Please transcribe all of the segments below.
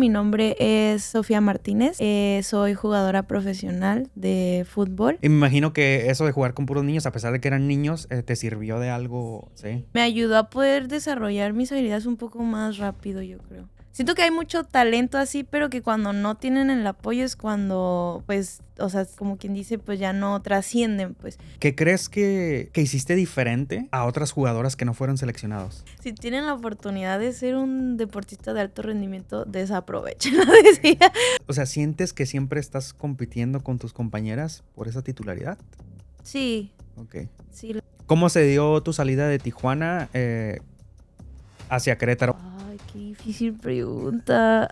Mi nombre es Sofía Martínez, soy jugadora profesional de fútbol. Y me imagino que eso de jugar con puros niños, a pesar de que eran niños, te sirvió de algo, ¿sí? Me ayudó a poder desarrollar mis habilidades un poco más rápido, yo creo. Siento que hay mucho talento así, pero que cuando no tienen el apoyo es cuando, pues, o sea, como quien dice, pues ya no trascienden, pues. ¿Qué crees que hiciste diferente a otras jugadoras que no fueron seleccionados? Si tienen la oportunidad de ser un deportista de alto rendimiento, desaprovechenlo, decía. O sea, ¿sientes que siempre estás compitiendo con tus compañeras por esa titularidad? Sí, Ok. sí. ¿Cómo se dio tu salida de Tijuana hacia Querétaro? Ay, qué difícil pregunta.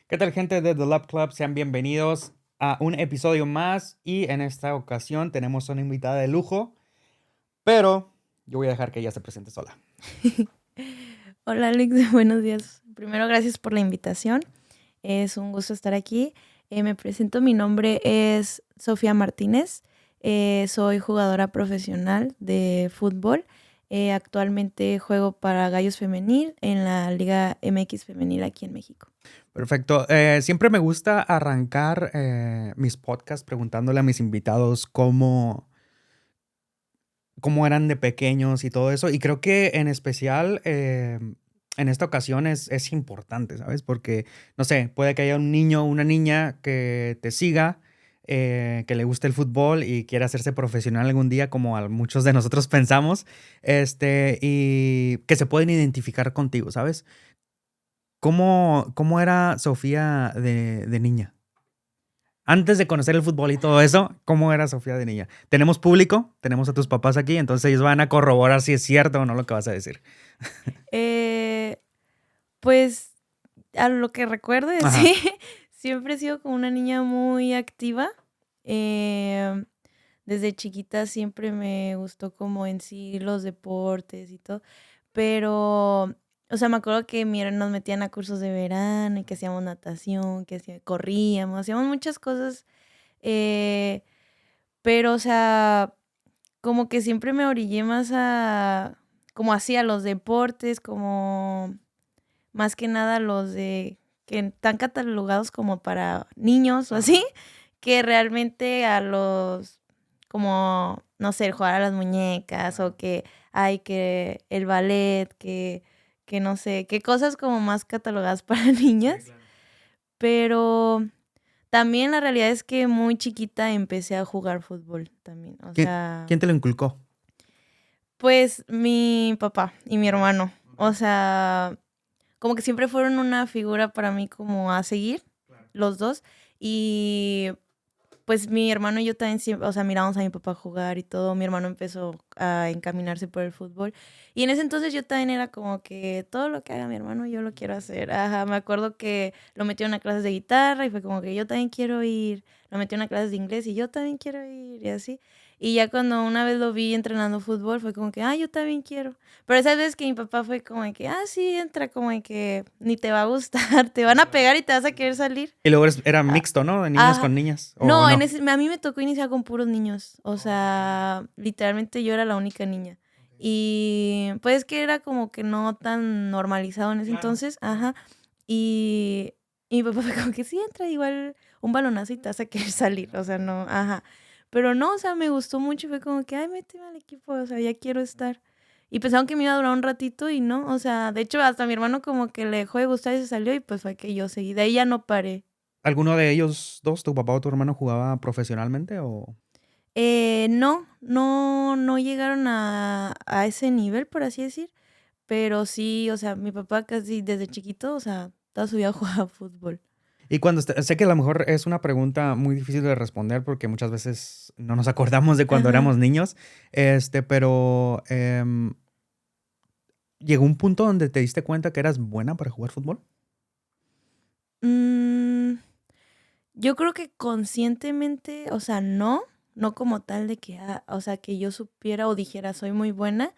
¿Qué tal, gente de The Love Club? Sean bienvenidos a un episodio más y en esta ocasión tenemos una invitada de lujo, pero yo voy a dejar que ella se presente sola. Hola Alex, buenos días. Primero, gracias por la invitación. Es un gusto estar aquí. Me presento, mi nombre es Sofía Martínez. Soy jugadora profesional de fútbol. Actualmente juego para Gallos Femenil en la Liga MX Femenil aquí en México. Perfecto. Siempre me gusta arrancar mis podcasts preguntándole a mis invitados cómo eran de pequeños y todo eso. Y creo que en especial en esta ocasión es importante, ¿sabes? Porque, no sé, puede que haya un niño o una niña que te siga, que le guste el fútbol y quiera hacerse profesional algún día, como muchos de nosotros pensamos, y que se pueden identificar contigo, ¿sabes? ¿Cómo era Sofía de niña? Antes de conocer el fútbol y todo eso, ¿cómo era Sofía de niña? Tenemos público, tenemos a tus papás aquí, entonces ellos van a corroborar si es cierto o no lo que vas a decir. Eh, pues a lo que recuerde, Ajá. sí, siempre he sido como una niña muy activa. Desde chiquita siempre me gustó como en sí los deportes y todo, pero, o sea, me acuerdo que nos metían a cursos de verano y que hacíamos natación, corríamos, hacíamos muchas cosas, eh, pero, o sea, como que siempre me orillé más como así a los deportes, como más que nada los que están catalogados como para niños o así, que realmente a los, como, no sé, jugar a las muñecas o que hay que el ballet, que no sé, que cosas como más catalogadas para niñas. Sí, claro. Pero también la realidad es que muy chiquita empecé a jugar fútbol también. O sea, ¿Quién te lo inculcó? pues mi papá y mi hermano. O sea, como que siempre fueron una figura para mí como a seguir, los dos. Y pues mi hermano y yo también siempre, o sea, mirábamos a mi papá jugar y todo. Mi hermano empezó a encaminarse por el fútbol. Y en ese entonces yo también era como que todo lo que haga mi hermano yo lo quiero hacer. Ajá, me acuerdo que lo metieron a clases de guitarra y fue como que yo también quiero ir. Lo metieron a clases de inglés y yo también quiero ir y así. Y ya cuando una vez lo vi entrenando fútbol fue como que, yo también quiero. Pero esa vez que mi papá fue como de que, sí, entra, como de que ni te va a gustar, te van a pegar y te vas a querer salir. Y luego era Ah, mixto, ¿no? De niños Ajá. con niñas, ¿o No, no? a mí me tocó iniciar con puros niños. O sea, literalmente yo era la única niña. Y pues que era como que no tan normalizado en ese Claro. entonces. Ajá. Y, y mi papá fue como que sí, entra igual un balonazo y te vas a querer salir. O sea, no, ajá. Pero no, o sea, me gustó mucho y fue como que, méteme al equipo, o sea, ya quiero estar. Y pensaron que me iba a durar un ratito y no, o sea, de hecho hasta mi hermano como que le dejó de gustar y se salió y pues fue que yo seguí. De ahí ya no paré. ¿Alguno de ellos dos, tu papá o tu hermano, jugaba profesionalmente o...? No llegaron a ese nivel, por así decir, pero sí, o sea, mi papá casi desde chiquito, o sea, toda su vida jugaba fútbol. Y sé que a lo mejor es una pregunta muy difícil de responder porque muchas veces no nos acordamos de cuando Ajá. éramos niños, pero ¿llegó un punto donde te diste cuenta que eras buena para jugar fútbol? Mm, yo creo que conscientemente, o sea, no como tal de que, o sea, que yo supiera o dijera soy muy buena,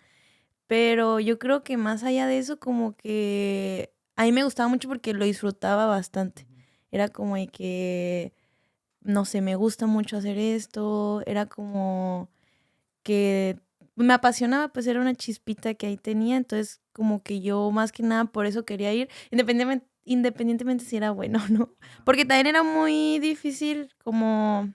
pero yo creo que más allá de eso, como que a mí me gustaba mucho porque lo disfrutaba bastante. Era como de que no sé, me gusta mucho hacer esto, era como que me apasionaba, pues era una chispita que ahí tenía, entonces como que yo más que nada por eso quería ir, independientemente si era bueno o no, porque también era muy difícil como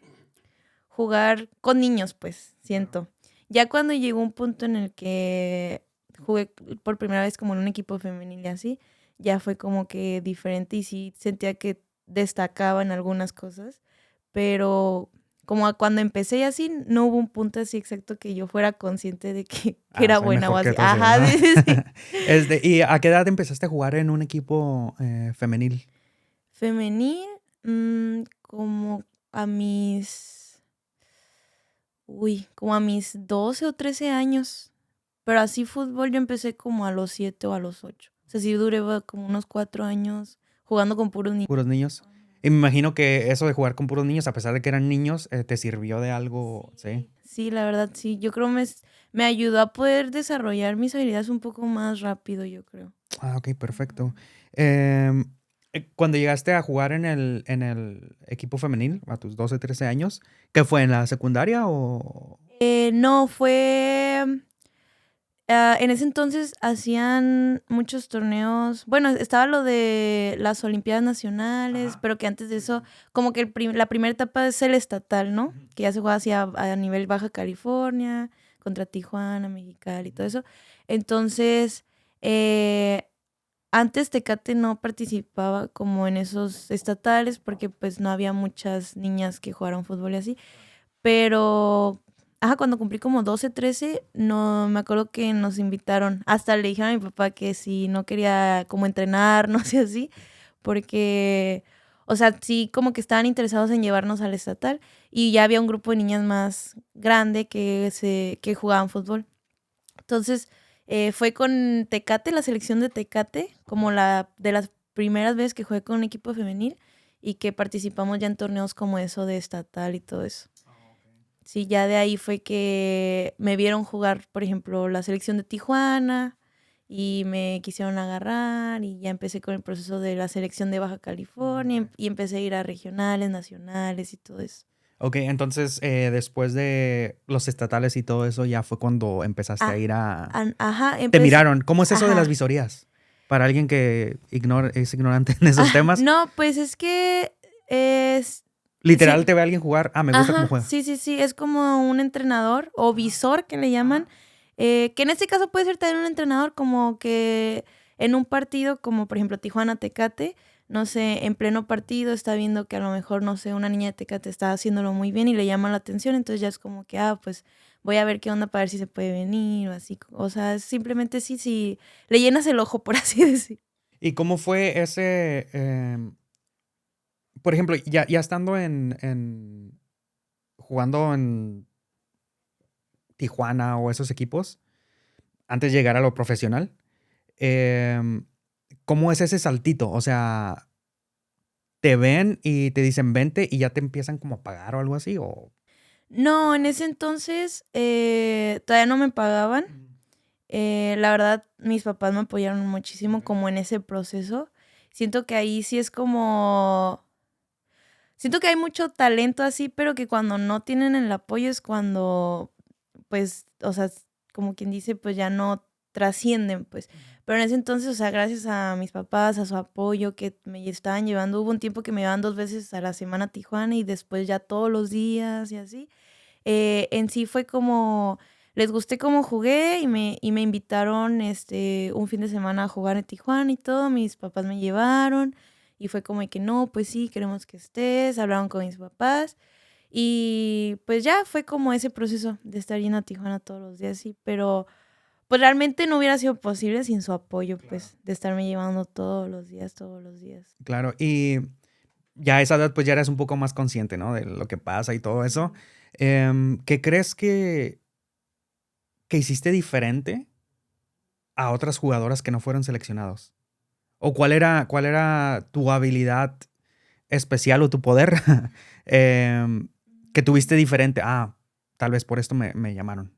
jugar con niños, pues, siento. Ya cuando llegó un punto en el que jugué por primera vez como en un equipo femenil y así, ya fue como que diferente y sí sentía que destacaba en algunas cosas, pero como cuando empecé y así, no hubo un punto así exacto que yo fuera consciente de que Ah, era soy buena o mejor que así. otros, sí, Ajá, ¿no? sí, sí, sí. ¿Y a qué edad empezaste a jugar en un equipo femenil? Femenil, como a mis, como a mis 12 o 13 años. Pero así fútbol yo empecé como a los 7 o a los 8. O sea, sí duré como unos 4 años jugando con puros niños. Puros niños. Y me imagino que eso de jugar con puros niños, a pesar de que eran niños, te sirvió de algo, ¿sí? Sí, la verdad, sí. Yo creo me ayudó a poder desarrollar mis habilidades un poco más rápido, yo creo. Ah, ok, perfecto. Em, Cuando llegaste a jugar en el equipo femenil, a tus 12, 13 años, ¿qué fue, en la secundaria o...? No, en ese entonces hacían muchos torneos. Bueno, estaba lo de las Olimpiadas Nacionales, pero que antes de eso, como que la primera etapa es el estatal, ¿no? Que ya se juega hacia a nivel Baja California, contra Tijuana, Mexicali y todo eso. Entonces, eh, antes Tecate no participaba como en esos estatales porque pues no había muchas niñas que jugaran fútbol y así. Pero, cuando cumplí como 12 13 no, me acuerdo que nos invitaron. Hasta le dijeron a mi papá que si no quería como entrenar, no sé así, porque, o sea, sí como que estaban interesados en llevarnos al estatal y ya había un grupo de niñas más grande que jugaban fútbol. Entonces, fue con Tecate, la selección de Tecate, como la de las primeras veces que jugué con un equipo femenil y que participamos ya en torneos como eso de estatal y todo eso. Sí, ya de ahí fue que me vieron jugar, por ejemplo, la selección de Tijuana y me quisieron agarrar y ya empecé con el proceso de la selección de Baja California y empecé a ir a regionales, nacionales y todo eso. Ok, entonces después de los estatales y todo eso, ya fue cuando empezaste a Ah, ir a... ajá, Te empecé, miraron. ¿Cómo es eso de las ajá. visorías? Para alguien que es ignorante en esos temas, No, pues es que es, sí, literal te ve alguien jugar, me gusta cómo ajá, juega. sí, sí, sí, es como un entrenador o visor que le llaman, que en este caso puede ser también un entrenador como que en un partido, como por ejemplo Tijuana Tecate, no sé, en pleno partido está viendo que a lo mejor, no sé, una niña de Tecate está haciéndolo muy bien y le llama la atención, entonces ya es como que, pues voy a ver qué onda para ver si se puede venir o así, o sea, simplemente sí, sí, le llenas el ojo, por así decir. ¿Y cómo fue ese, por ejemplo, ya estando jugando en Tijuana o esos equipos, antes de llegar a lo profesional, em, ¿cómo es ese saltito? O sea, ¿te ven y te dicen vente y ya te empiezan como a pagar o algo así? O... No, en ese entonces todavía no me pagaban. La verdad, mis papás me apoyaron muchísimo como en ese proceso. Siento que ahí sí es como... Siento que hay mucho talento así, pero que cuando no tienen el apoyo es cuando, pues, o sea, como quien dice, pues ya no trascienden, pues. Pero en ese entonces, o sea, gracias a mis papás, a su apoyo que me estaban llevando, hubo un tiempo que me llevaban 2 veces a la semana a Tijuana y después ya todos los días y así. En sí fue como, les gusté cómo jugué y me invitaron un fin de semana a jugar en Tijuana y todo, mis papás me llevaron y fue como de que no, pues sí, queremos que estés, hablaron con mis papás y pues ya fue como ese proceso de estar yendo a Tijuana todos los días, sí, pero pues realmente no hubiera sido posible sin su apoyo, pues, de estarme llevando todos los días, todos los días. Claro, y ya a esa edad pues ya eres un poco más consciente, ¿no? De lo que pasa y todo eso. ¿Qué crees que hiciste diferente a otras jugadoras que no fueron seleccionados? ¿O cuál era tu habilidad especial o tu poder em, que tuviste diferente? Tal vez por esto me llamaron.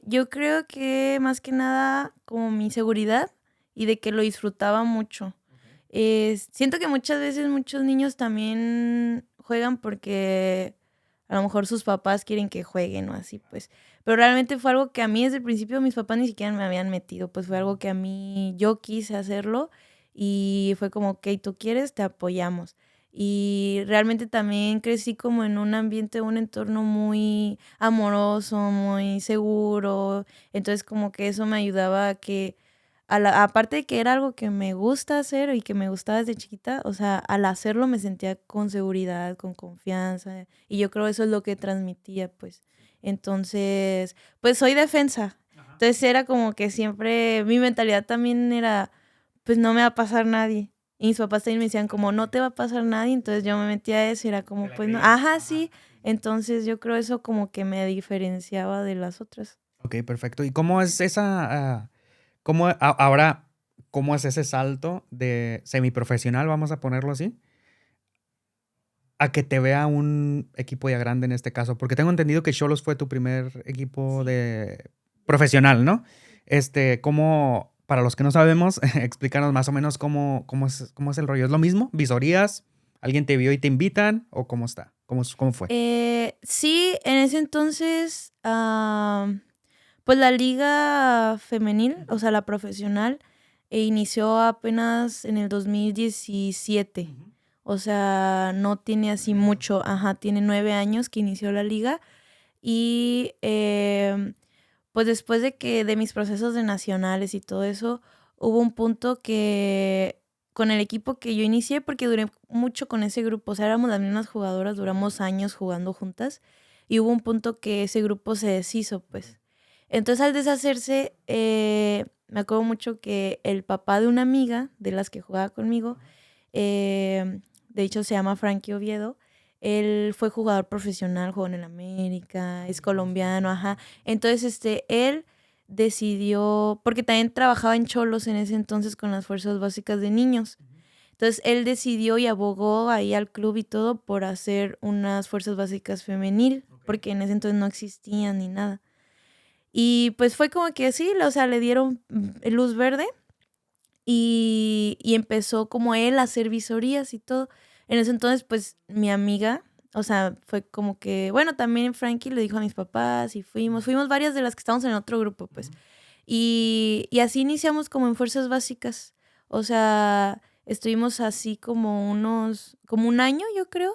Yo creo que más que nada como mi seguridad y de que lo disfrutaba mucho. Siento que muchas veces muchos niños también juegan porque a lo mejor sus papás quieren que jueguen o así, pues. pero realmente fue algo que a mí desde el principio mis papás ni siquiera me habían metido, pues fue algo que a mí yo quise hacerlo y fue como, ok, tú quieres, te apoyamos. Y realmente también crecí como en un ambiente, un entorno muy amoroso, muy seguro. Entonces como que eso me ayudaba a que, aparte de que era algo que me gusta hacer y que me gustaba desde chiquita, o sea, al hacerlo me sentía con seguridad, con confianza. Y yo creo eso es lo que transmitía, pues. Entonces, pues soy defensa. Entonces era como que siempre, mi mentalidad también era, pues no me va a pasar nadie. Y mis papás también me decían como, no te va a pasar nadie. Entonces yo me metía a eso y era como, pues no, ajá, sí. Entonces yo creo eso como que me diferenciaba de las otras. Ok, perfecto. ¿Y cómo es esa, ahora, cómo es ese salto de semiprofesional, vamos a ponerlo así, a que te vea un equipo ya grande en este caso? Porque tengo entendido que Xolos fue tu primer equipo Sí. de profesional, ¿no? ¿Cómo, para los que no sabemos, explícanos más o menos cómo es el rollo? ¿Es lo mismo? ¿Visorías? ¿Alguien te vio y te invitan? ¿O cómo está? ¿Cómo fue? Sí, en ese entonces, pues la liga femenil, o sea, la profesional, inició apenas en el 2017. Ujú. O sea, no tiene así mucho, ajá, tiene 9 años que inició la liga. Y pues después de que de mis procesos de nacionales y todo eso, hubo un punto que con el equipo que yo inicié, porque duré mucho con ese grupo, o sea, éramos las mismas jugadoras, duramos años jugando juntas, y hubo un punto que ese grupo se deshizo, pues. Entonces al deshacerse, me acuerdo mucho que el papá de una amiga de las que jugaba conmigo, de hecho se llama Frankie Oviedo, él fue jugador profesional, jugó en el América, es colombiano, ajá. Entonces, él decidió, porque también trabajaba en Cholos en ese entonces con las fuerzas básicas de niños. Entonces, él decidió y abogó ahí al club y todo por hacer unas fuerzas básicas femenil, porque en ese entonces no existían ni nada. Y pues fue como que sí, o sea, le dieron luz verde y empezó como él a hacer visorías y todo. En ese entonces, pues mi amiga, o sea, fue como que, bueno, también Frankie le dijo a mis papás y fuimos varias de las que estábamos en otro grupo, pues. Y así iniciamos como en fuerzas básicas. O sea, estuvimos así como un año, yo creo.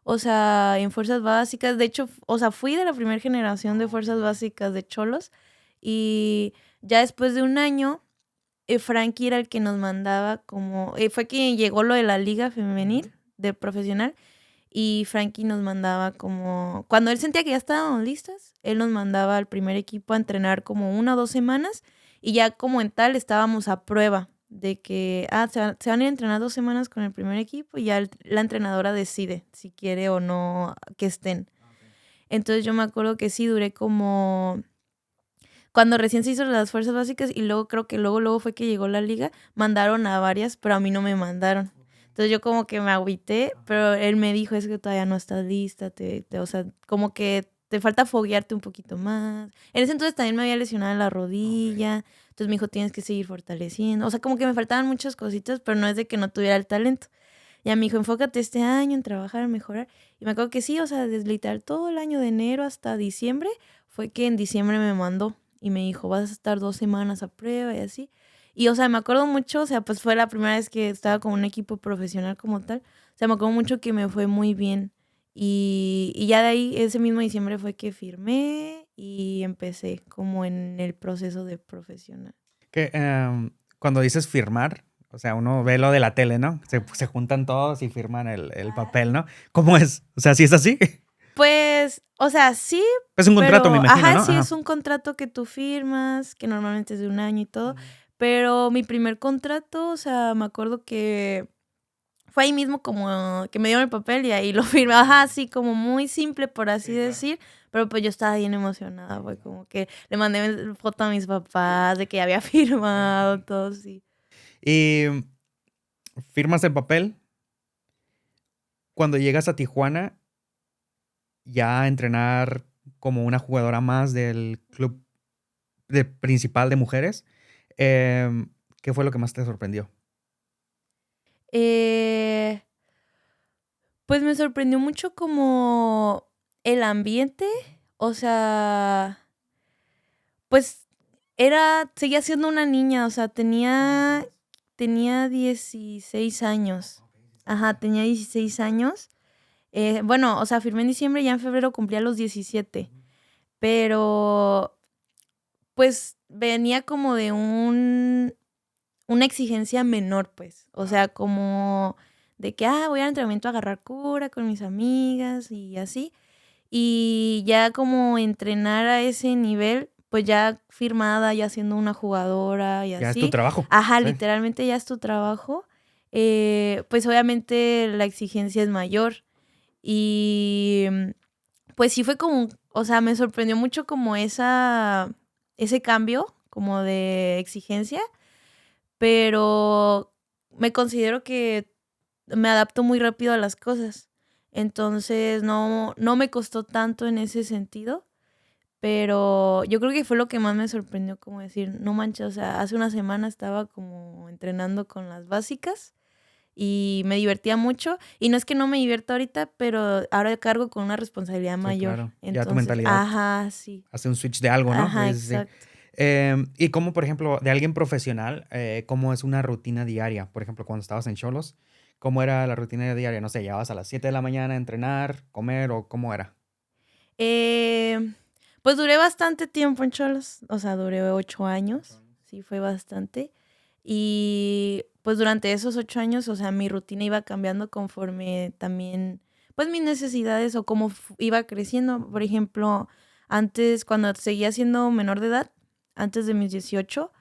O sea, en fuerzas básicas. De hecho, o sea, fui de la primera generación de fuerzas básicas de Cholos. Y ya después de un año Frankie era el que nos mandaba como, fue quien llegó lo de la liga femenil, de profesional, y Frankie nos mandaba como, cuando él sentía que ya estábamos listas, él nos mandaba al primer equipo a entrenar como 1 o 2 semanas, y ya como en tal estábamos a prueba de que, se van a ir a entrenar 2 semanas con el primer equipo, y ya la entrenadora decide si quiere o no que estén. Entonces yo me acuerdo que sí, duré como cuando recién se hizo las fuerzas básicas y luego creo que luego fue que llegó la liga, mandaron a varias, pero a mí no me mandaron. Entonces yo como que me agüité, pero él me dijo, es que todavía no estás lista, o sea, como que te falta foguearte un poquito más. En ese entonces también me había lesionado la rodilla, entonces me dijo, tienes que seguir fortaleciendo. O sea, como que me faltaban muchas cositas, pero no es de que no tuviera el talento. Ya me dijo, enfócate este año en trabajar, en mejorar. Y me acuerdo que sí, o sea, desde literal todo el año de enero hasta diciembre, fue que en diciembre me mandó y me dijo, vas a estar 2 semanas a prueba y así. Y, o sea, me acuerdo mucho, o sea, pues fue la primera vez que estaba con un equipo profesional como tal. O sea, me acuerdo mucho que me fue muy bien. Y ya de ahí, ese mismo diciembre fue que firmé y empecé como en el proceso de profesional. Cuando dices firmar, o sea, uno ve lo de la tele, ¿no? Se juntan todos y firman el papel, ¿no? ¿Cómo es? O sea, ¿sí es así? Pues, o sea, sí, Es un contrato, me pero, imagino, ajá, ¿no? sí Ajá. es un contrato que tú firmas, que normalmente es de un año y todo, pero mi primer contrato, o sea, me acuerdo que fue ahí mismo como que me dieron el papel y ahí lo firmé, ajá, así como muy simple, por así decir, pero pues yo estaba bien emocionada, fue como que le mandé foto a mis papás de que ya había firmado, todo, sí. Y firmas el papel. Cuando llegas a Tijuana, ya a entrenar como una jugadora más del club principal de mujeres, ¿qué fue lo que más te sorprendió? Eh, pues me sorprendió mucho como el ambiente, o sea... Pues seguía siendo una niña, o sea, tenía 16 años. Ajá, tenía 16 años. Bueno, o sea, firmé en diciembre y ya en febrero cumplía los 17. Pero, pues, venía como de una exigencia menor, pues. O sea, como de que, voy al entrenamiento a agarrar cura con mis amigas y así. Y ya como entrenar a ese nivel, pues ya firmada, ya siendo una jugadora y Ya es tu así. trabajo. Ajá, Sí. literalmente ya es tu trabajo. Pues obviamente la exigencia es mayor. Y pues sí fue como, o sea, me sorprendió mucho como ese cambio como de exigencia, pero me considero que me adapto muy rápido a las cosas. Entonces no me costó tanto en ese sentido, pero yo creo que fue lo que más me sorprendió, como decir, no manches, o sea, hace una semana estaba como entrenando con las básicas y me divertía mucho. Y no es que no me divierta ahorita, pero ahora cargo con una responsabilidad Sí, mayor. claro. Ya tu Entonces, mentalidad ajá, sí. hace un switch de algo, ¿no? Ajá, Sí, sí, sí. exacto. Y como, por ejemplo, de alguien profesional, ¿cómo es una rutina diaria? Por ejemplo, cuando estabas en Cholos, ¿cómo era la rutina diaria? No sé, ¿llegabas a las 7 de la mañana a entrenar, comer o cómo era? Eh, pues duré bastante tiempo en Cholos, o sea, duré 8 años, sí, fue bastante. Y pues durante esos 8 años, o sea, mi rutina iba cambiando conforme también, pues mis necesidades o cómo iba creciendo. Por ejemplo, antes, cuando seguía siendo menor de edad, antes de mis 18,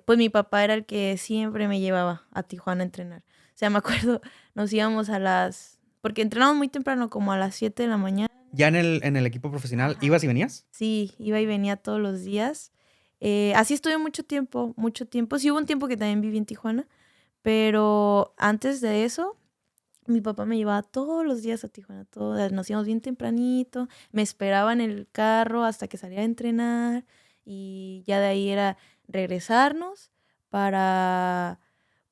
pues mi papá era el que siempre me llevaba a Tijuana a entrenar. O sea, me acuerdo, nos íbamos porque entrenamos muy temprano, como a las 7 de la mañana. ¿Ya en el equipo profesional Ajá. ibas y venías? Sí, iba y venía todos los días. Así estuve mucho tiempo, mucho tiempo. Sí hubo un tiempo que también viví en Tijuana, pero antes de eso, mi papá me llevaba todos los días a Tijuana. Nos íbamos bien tempranito, me esperaba en el carro hasta que salía a entrenar y ya de ahí era regresarnos para,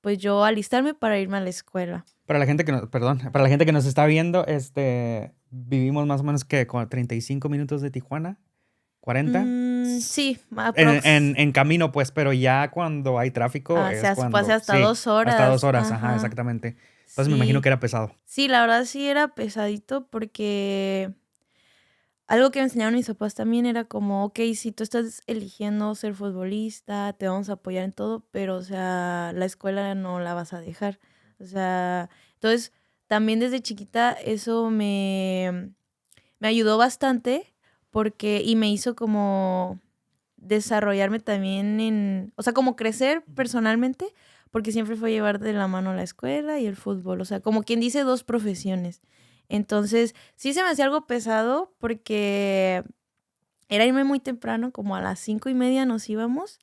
pues yo alistarme para irme a la escuela. Para la gente que nos, perdón, para la gente que nos está viendo, vivimos más o menos que con 35 minutos de Tijuana, 40. Sí, En, aprox. en camino, pues, pero ya cuando hay tráfico es Se puede hacer cuando, hasta sí, dos hasta 2 horas. horas, ajá, Ajá. exactamente. Entonces me imagino que Sí. era pesado. Sí, la verdad sí era pesadito porque algo que me enseñaron mis papás también era como, ok, si tú estás eligiendo ser futbolista, te vamos a apoyar en todo, pero, o sea, la escuela no la vas a dejar. O sea, entonces, también desde chiquita eso me ayudó bastante y me hizo como desarrollarme también o sea, como crecer personalmente, porque siempre fue llevar de la mano la escuela y el fútbol, o sea, como quien dice, dos profesiones. Entonces, sí se me hacía algo pesado porque era irme muy temprano, como a las 5:30 nos íbamos,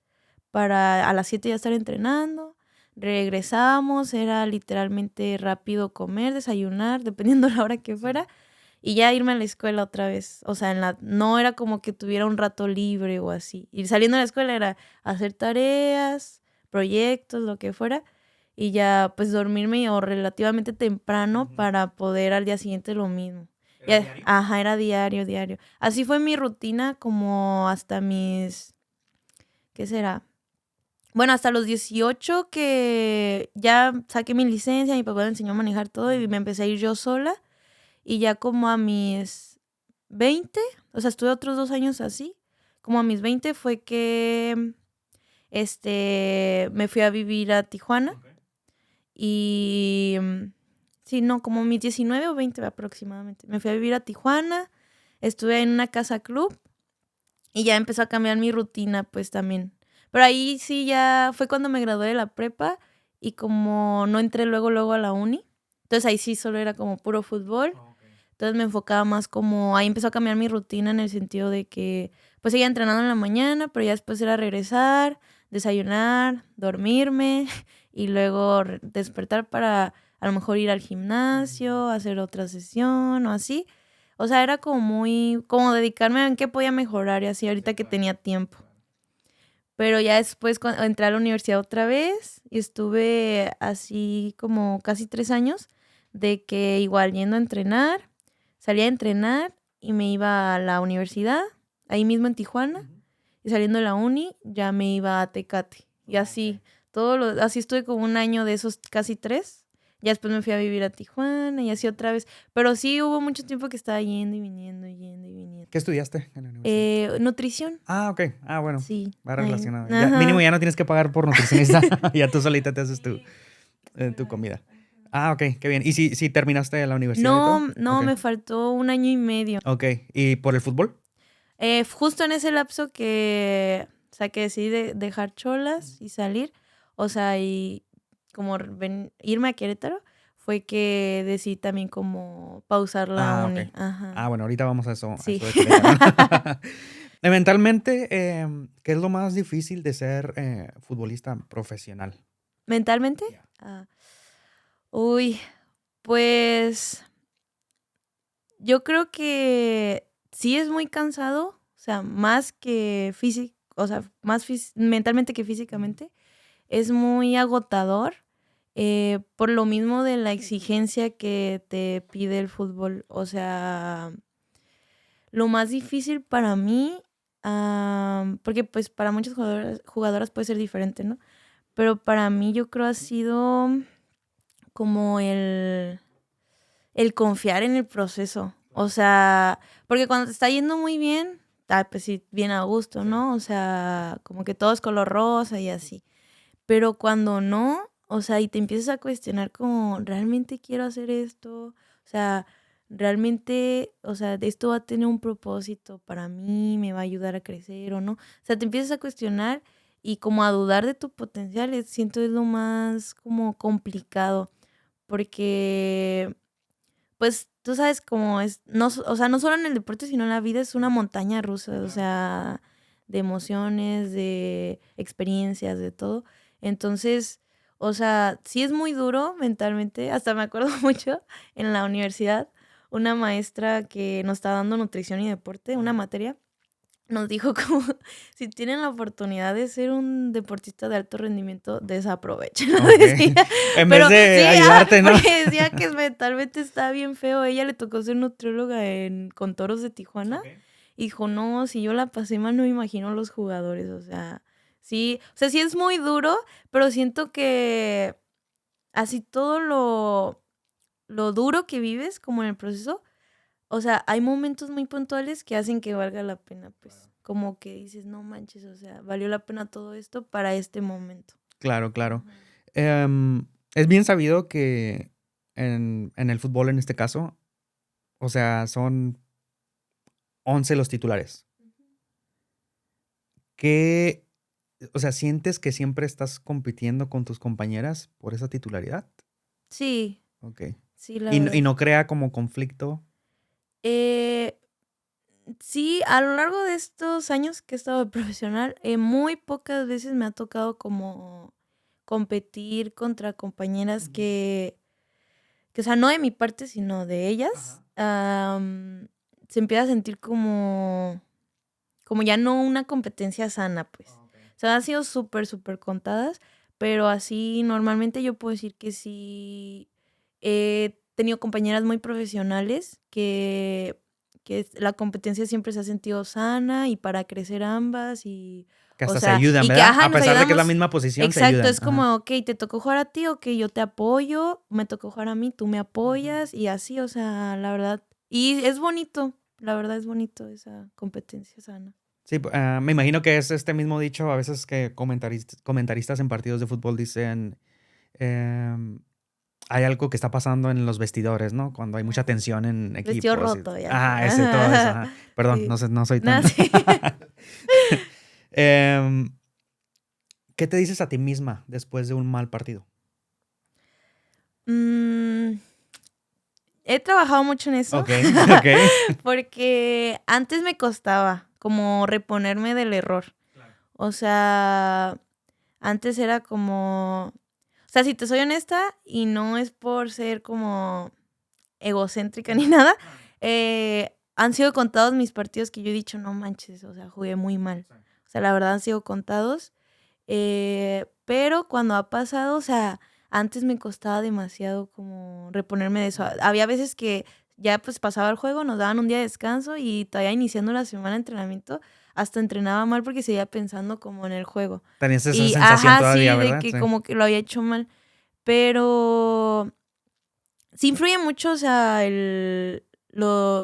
para a las 7 ya estar entrenando, regresábamos, era literalmente rápido comer, desayunar, dependiendo la hora que fuera, y ya irme a la escuela otra vez. O sea, no era como que tuviera un rato libre o así. Y saliendo de la escuela era hacer tareas, proyectos, lo que fuera, y ya pues dormirme o relativamente temprano para poder al día siguiente lo mismo. ¿Era diario? Ajá, era diario, diario. Así fue mi rutina como hasta ¿qué será? Bueno, hasta los 18 que ya saqué mi licencia, mi papá me enseñó a manejar todo y me empecé a ir yo sola. Y ya como a mis 20, o sea, estuve otros 2 años así. Como a mis 20 fue que me fui a vivir a Tijuana. Ok. Y sí, no, como mis 19 o 20 aproximadamente. Me fui a vivir a Tijuana, estuve en una casa club y ya empezó a cambiar mi rutina, pues también. Pero ahí sí ya fue cuando me gradué de la prepa y como no entré luego, luego a la uni. Entonces ahí sí solo era como puro fútbol. Ok. Entonces me enfocaba más como, ahí empezó a cambiar mi rutina en el sentido de que pues seguía entrenando en la mañana, pero ya después era regresar, desayunar, dormirme y luego despertar para a lo mejor ir al gimnasio, hacer otra sesión o así. O sea, era como como dedicarme a en qué podía mejorar y así Sí, ahorita que claro. tenía tiempo. Pero ya después entré a la universidad otra vez y estuve así como casi 3 años de que igual yendo a entrenar, salía a entrenar y me iba a la universidad, ahí mismo en Tijuana. y saliendo de la uni ya me iba a Tecate. Y así, así estuve como un año de esos casi 3. Ya después me fui a vivir a Tijuana y así otra vez. Pero sí hubo mucho tiempo que estaba yendo y viniendo, yendo y viniendo. ¿Qué estudiaste en la universidad? Nutrición. Ah, ok. Ah, bueno. Sí. Va relacionado. Ya, mínimo Ajá. ya no tienes que pagar por nutricionista. Ya tú solita te haces tu Literal. comida. Ah, ok. Qué bien. ¿Y si terminaste la universidad y todo? No, no, Ok. me faltó un año y medio. Ok. ¿Y por el fútbol? Justo en ese lapso que, o sea, que decidí dejar Cholas y salir, o sea, y como irme a Querétaro, fue que decidí también como pausar la Ah, ok. uni. Ajá. Ah, bueno, ahorita vamos a eso Sí. de Querétaro. Mentalmente, ¿qué es lo más difícil de ser futbolista profesional? ¿Mentalmente? Ya. Uy, pues yo creo que sí es muy cansado, o sea, más que físico, o sea, más mentalmente que físicamente. Es muy agotador, por lo mismo de la exigencia que te pide el fútbol. O sea, lo más difícil para mí, porque pues para muchas jugadoras puede ser diferente, ¿no? Pero para mí yo creo ha sido como el confiar en el proceso. O sea, porque cuando te está yendo muy bien, pues sí, bien a gusto, ¿no? O sea, como que todo es color rosa y así. Pero cuando no, o sea, y te empiezas a cuestionar como, ¿realmente quiero hacer esto? O sea, ¿realmente, o sea, esto va a tener un propósito para mí? ¿Me va a ayudar a crecer o no? O sea, te empiezas a cuestionar y como a dudar de tu potencial, siento es lo más como complicado, porque pues tú sabes cómo es, no, o sea, no solo en el deporte, sino en la vida es una montaña rusa, o sea, de emociones, de experiencias, de todo. Entonces, o sea, sí es muy duro mentalmente, hasta me acuerdo mucho en la universidad, una maestra que nos estaba dando nutrición y deporte, una materia, nos dijo como, si tienen la oportunidad de ser un deportista de alto rendimiento, desaprovechenlo, Ok. decía. En vez Pero sí, de ayudarte, ¿no? porque decía que mentalmente está bien feo. Ella le tocó ser nutrióloga con Toros de Tijuana. Ok. Y dijo, no, si yo la pasé mal, no me imagino los jugadores. Sí, o sea, sí es muy duro, pero siento que así todo lo duro que vives, como en el proceso, o sea, hay momentos muy puntuales que hacen que valga la pena, pues. Como que dices, no manches, o sea, valió la pena todo esto para este momento. Claro, claro. Ajá. Es bien sabido que en el fútbol, en este caso, o sea, son 11 los titulares. ¿Qué, o sea, sientes que siempre estás compitiendo con tus compañeras por esa titularidad? Sí, Ok. sí, la Y verdad. no crea como conflicto. Eh, sí, a lo largo de estos años que he estado de profesional, muy pocas veces me ha tocado como competir contra compañeras que, o sea, no de mi parte, sino de ellas. Se empieza a sentir como ya no una competencia sana, pues. O sea, han sido súper, súper contadas, pero así normalmente yo puedo decir que sí he tenido compañeras muy profesionales que la competencia siempre se ha sentido sana y para crecer ambas Que o hasta se sea, ayudan, y que, ¿verdad? ajá, A nos pesar de que es la ayudamos. misma posición, se Exacto, ayudan. es Ajá. como, ok, te tocó jugar a ti, ok, yo te apoyo, me tocó jugar a mí, tú me apoyas y así, o sea, la verdad. Y es bonito, la verdad es bonito esa competencia sana. Sí, me imagino que es este mismo dicho a veces que comentaristas en partidos de fútbol dicen, em, hay algo que está pasando en los vestidores, ¿no? Cuando hay mucha Ajá. tensión en Vestido equipos. roto, ya sé. Ajá, ese, todo eso. Ajá. Perdón, Sí. no soy No, tan... sí. Em, ¿Qué te dices a ti misma después de un mal partido? Mm, he trabajado mucho en eso Ok, ok. porque antes me costaba como reponerme del error. O sea, antes era como, o sea, si te soy honesta y no es por ser como egocéntrica ni nada, han sido contados mis partidos que yo he dicho, no manches, o sea, jugué muy mal. O sea, la verdad han sido contados. Pero cuando ha pasado, o sea, antes me costaba demasiado como reponerme de eso. Había veces que ya pues pasaba el juego, nos daban un día de descanso y todavía iniciando la semana de entrenamiento, hasta entrenaba mal porque seguía pensando como en el juego. Tenías esa Y, sensación ajá, sí, todavía, de ¿verdad? que Sí. como que lo había hecho mal. Pero sí influye mucho, o sea,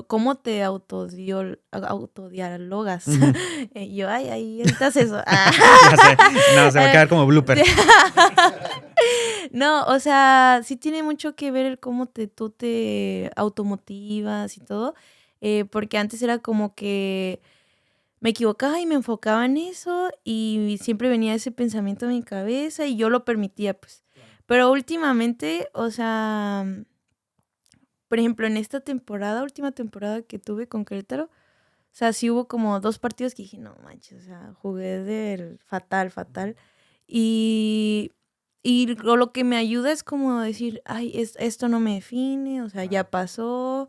cómo te autodialogas. Ujú. Yo, ay, ahí editas eso. Ah. Ya sé. No, se va a quedar como blooper. No, o sea, sí tiene mucho que ver el cómo tú te automotivas y todo. Porque antes era como que me equivocaba y me enfocaba en eso y siempre venía ese pensamiento en mi cabeza y yo lo permitía, pues. Pero últimamente, o sea, por ejemplo, en esta última temporada que tuve con Querétaro, o sea, sí hubo como 2 partidos que dije, no manches, o sea, jugué del fatal, fatal. Y, lo que me ayuda es como decir, ay, esto no me define, o sea, ya pasó,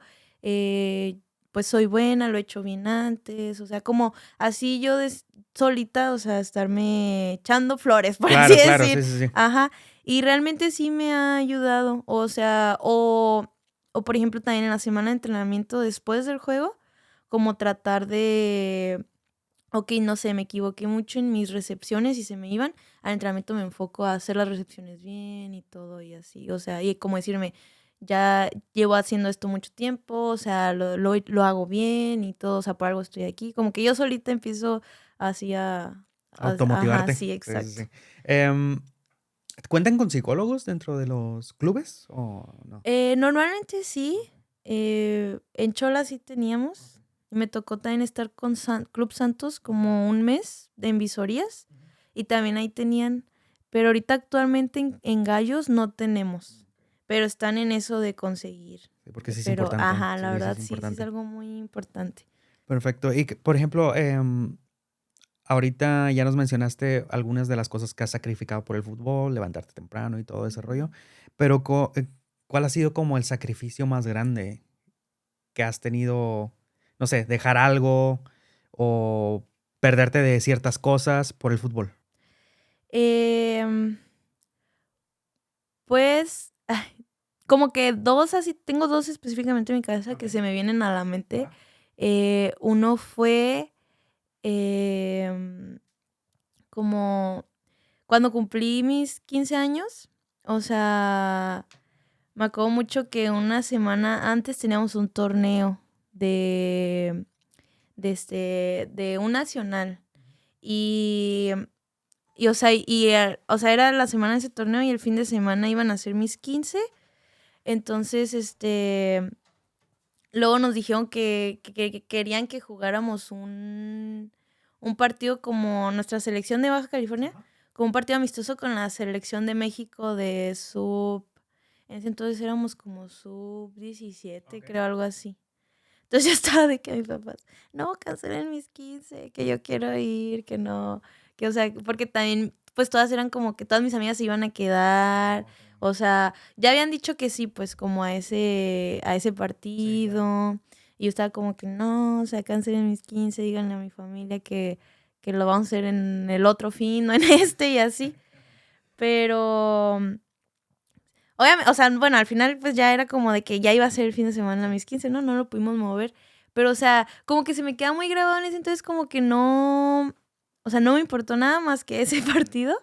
pues soy buena, lo he hecho bien antes, o sea, como así yo solita, o sea, estarme echando flores, por así Claro, claro, sí, decir. sí, sí. Ajá. Y realmente sí me ha ayudado, o sea, o por ejemplo también en la semana de entrenamiento después del juego como tratar de, ok, no sé, me equivoqué mucho en mis recepciones y se me iban, al entrenamiento me enfoco a hacer las recepciones bien y todo y así, o sea, y como decirme, ya llevo haciendo esto mucho tiempo, o sea, lo hago bien y todo, o sea, por algo estoy aquí, como que yo solita empiezo así ajá, Automotivarte. sí, Sí, sí, exacto. sí. Em, ¿Cuentan con psicólogos dentro de los clubes o no? Normalmente sí, en Chola sí teníamos. Me tocó también estar con Club Santos como un mes en visorías y también ahí tenían, pero ahorita actualmente en Gallos no tenemos, pero están en eso de conseguir. Sí, porque sí es Pero, importante. ajá, la Sí, sí verdad es sí, sí es importante. algo muy importante. Perfecto. Y, por ejemplo, ahorita ya nos mencionaste algunas de las cosas que has sacrificado por el fútbol, levantarte temprano y todo ese rollo, pero ¿cuál ha sido como el sacrificio más grande que has tenido, no sé, dejar algo o perderte de ciertas cosas por el fútbol? Em, pues, como que tengo dos específicamente en mi cabeza que se me vienen a la mente. Uno fue em, como cuando cumplí mis 15 años, o sea, me acuerdo mucho que una semana antes teníamos un torneo de, de un nacional. Y, o sea, era la semana de ese torneo y el fin de semana iban a ser mis 15. Entonces, luego nos dijeron que querían que jugáramos un partido como nuestra selección de Baja California, como un partido amistoso con la selección de México de en ese entonces éramos como sub 17, creo, algo así. Entonces yo estaba de que mis papás, no, cancelen mis 15 que yo quiero ir, que no, que o sea, porque también, pues todas eran como que todas mis amigas se iban a quedar, o sea, ya habían dicho que sí, pues como a ese partido, y yo estaba como que no, o sea, cancelen mis 15 díganle a mi familia que lo vamos a hacer en el otro fin, no en este y así, pero obviamente, o sea, bueno, al final pues ya era como de que ya iba a ser el fin de semana a mis 15, ¿no? No lo pudimos mover. Pero, o sea, como que se me queda muy grabado en ese entonces como que no, o sea, no me importó nada más que ese partido,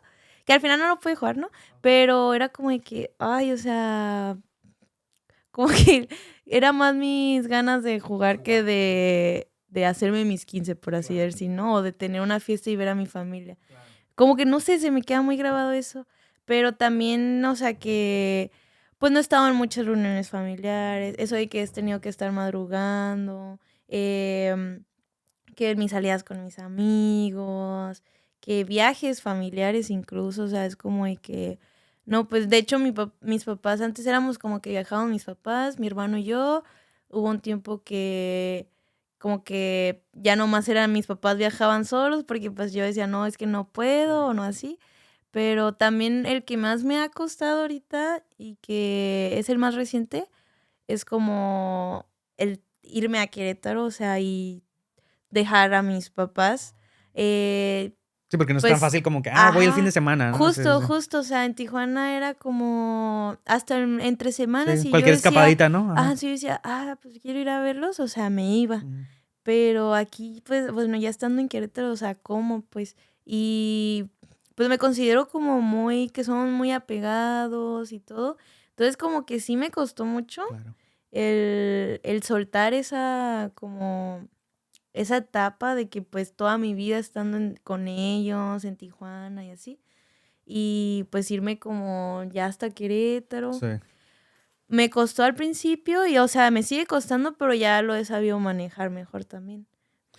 que al final no lo pude jugar, ¿no? Pero era como de que, ay, o sea, como que era más mis ganas de jugar que de hacerme mis 15 por así decir, ¿no? O de tener una fiesta y ver a mi familia. Como que no sé, se me queda muy grabado eso. Pero también, o sea, que pues no estaban muchas reuniones familiares. Eso de que he tenido que estar madrugando. Que mis salidas con mis amigos. Que viajes familiares incluso. O sea, es como de que. No, pues de hecho mis papás, antes éramos como que viajaban mis papás, mi hermano y yo. Hubo un tiempo que como que ya nomás eran mis papás viajaban solos porque pues yo decía, no, es que no puedo o no así. Pero también el que más me ha costado ahorita y que es el más reciente es como el irme a Querétaro, o sea, y dejar a mis papás. Eh, Sí, porque no es tan pues, fácil como que, voy el fin de ajá, semana, ¿no? Sí, sí, justo, sí. justo, o sea, en Tijuana era como hasta entre semanas Sí, y yo cualquier decía, escapadita, ¿no? Ajá. sí, yo decía, pues quiero ir a verlos, o sea, me iba. Ujú. Pero aquí, pues, bueno, ya estando en Querétaro, o sea, ¿cómo? Pues, y pues me considero como muy, que son muy apegados y todo. Entonces, como que sí me costó mucho Claro. el soltar esa, como, esa etapa de que pues toda mi vida estando con ellos en Tijuana y así. Y pues irme como ya hasta Querétaro. Sí. Me costó al principio y, o sea, me sigue costando, pero ya lo he sabido manejar mejor también.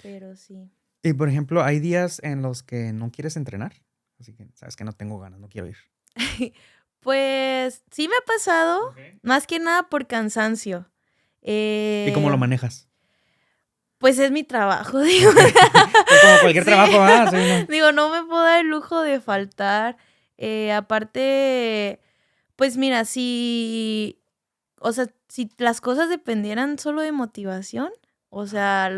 Pero sí. Y por ejemplo, hay días en los que no quieres entrenar. Así que, sabes que no tengo ganas, no quiero ir. Pues sí me ha pasado, Ok. más que nada por cansancio. ¿Y cómo lo Eh, manejas? pues es mi trabajo, digo. Ok. Pues como cualquier Sí. trabajo, ¿ah? Sí, no. Digo, no me puedo dar el lujo de faltar. Aparte, pues mira, si, o sea, si las cosas dependieran solo de motivación, o sea,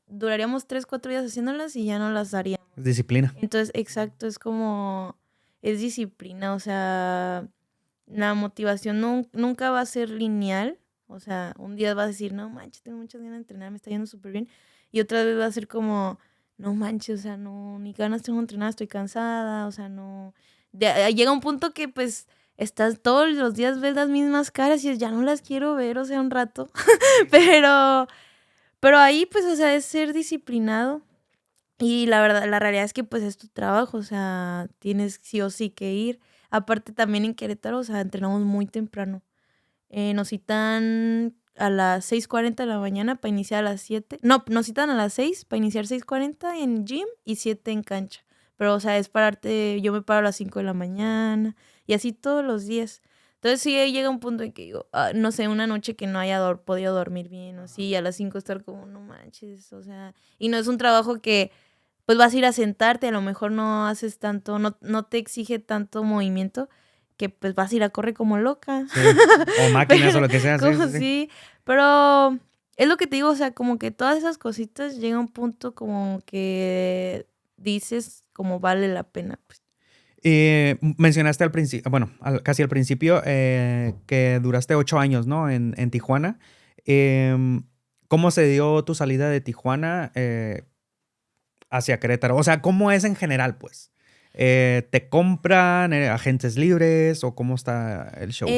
duraríamos 3, 4 días haciéndolas y ya no las haríamos. Es disciplina. Entonces, exacto, es como, es disciplina, o sea, la motivación nunca va a ser lineal, o sea, un día vas a decir, no manches, tengo muchas ganas de entrenar, me está yendo súper bien, y otra vez va a ser como, no manches, o sea, no, ni ganas tengo de entrenar, estoy cansada, o sea, no, llega un punto que pues estás todos los días, ves las mismas caras y ya no las quiero ver, o sea, un rato, pero, pero ahí pues, o sea, es ser disciplinado. Y la verdad, la realidad es que pues es tu trabajo, o sea, tienes sí o sí que ir. Aparte también en Querétaro, o sea, entrenamos muy temprano. Nos citan a las 6:40 de la mañana para iniciar a las 7. No, nos citan a las 6 para iniciar 6:40 en gym y 7 en cancha. Pero, o sea, es pararte, yo me paro a las 5 de la mañana y así todos los días. Entonces sí llega un punto en que digo, no sé, una noche que no haya podido dormir bien o así, a las 5 estar como, no manches, o sea, y no es un trabajo que pues vas a ir a sentarte, a lo mejor no haces tanto, no te exige tanto movimiento, que pues vas a ir a correr como loca. Sí. O máquinas o Pero, lo que sea, sí, como sí, sí. sí, pero es lo que te digo, o sea, como que todas esas cositas llega un punto como que dices como vale la pena, pues. Mencionaste al principio, bueno, casi al principio, que duraste 8 años, ¿no? En Tijuana. Em, ¿Cómo se dio tu salida de Tijuana hacia Querétaro? O sea, ¿cómo es en general, pues? ¿Te compran agentes libres o cómo está el show?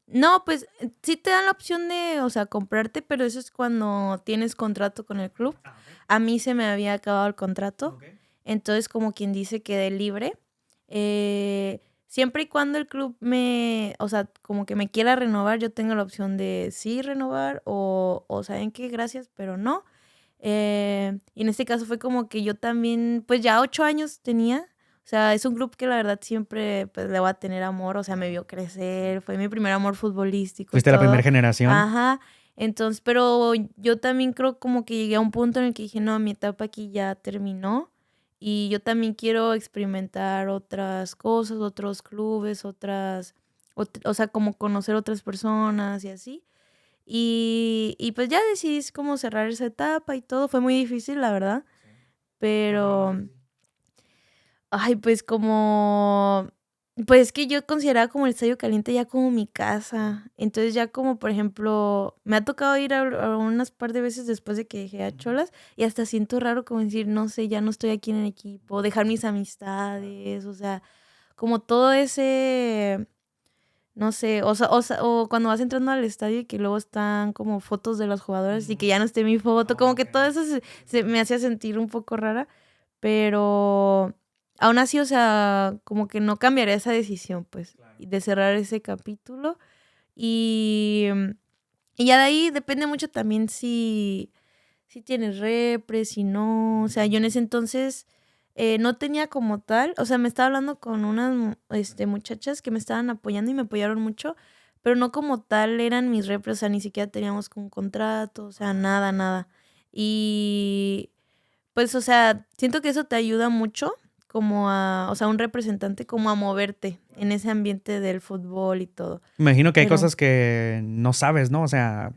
No, pues sí te dan la opción de, o sea, comprarte, pero eso es cuando tienes contrato con el club. Ah, ok. A mí se me había acabado el contrato, Ok. entonces como quien dice quedé libre. Siempre y cuando el club o sea, como que me quiera renovar, yo tengo la opción de sí renovar o ¿saben qué? Gracias, pero no. Y en este caso fue como que yo también, pues ya 8 años tenía. O sea, es un club que la verdad siempre pues, le va a tener amor. O sea, me vio crecer. Fue mi primer amor futbolístico y ¿Fuiste la primera todo. generación? Ajá. Entonces, pero yo también creo como que llegué a un punto en el que dije, no, mi etapa aquí ya terminó. Y yo también quiero experimentar otras cosas, otros clubes, o sea, como conocer otras personas y así. Y pues ya decidí como cerrar esa etapa y todo. Fue muy difícil, la verdad. ¿Qué fue lo más Pero, difícil? ay, pues como, pues es que yo consideraba como el Estadio Caliente ya como mi casa. Entonces ya como, por ejemplo, me ha tocado ir a unas par de veces después de que dejé a Cholas y hasta siento raro como decir, no sé, ya no estoy aquí en el equipo, dejar mis amistades, o sea, como todo ese, no sé, o cuando vas entrando al estadio y que luego están como fotos de los jugadores y que ya no esté mi foto, como Oh, que ok. todo eso se me hacía sentir un poco rara, pero aún así, o sea, como que no cambiaría esa decisión, pues, Claro. de cerrar ese capítulo y, y ya de ahí depende mucho también si tienes repre, si no, o sea, yo en ese entonces no tenía como tal, o sea, me estaba hablando con unas muchachas que me estaban apoyando y me apoyaron mucho, pero no como tal eran mis repres, o sea, ni siquiera teníamos un contrato, o sea, nada, nada. Y pues, o sea, siento que eso te ayuda mucho como o sea, un representante como a moverte en ese ambiente del fútbol y todo. Imagino que hay Pero, cosas que no sabes, ¿no? O sea,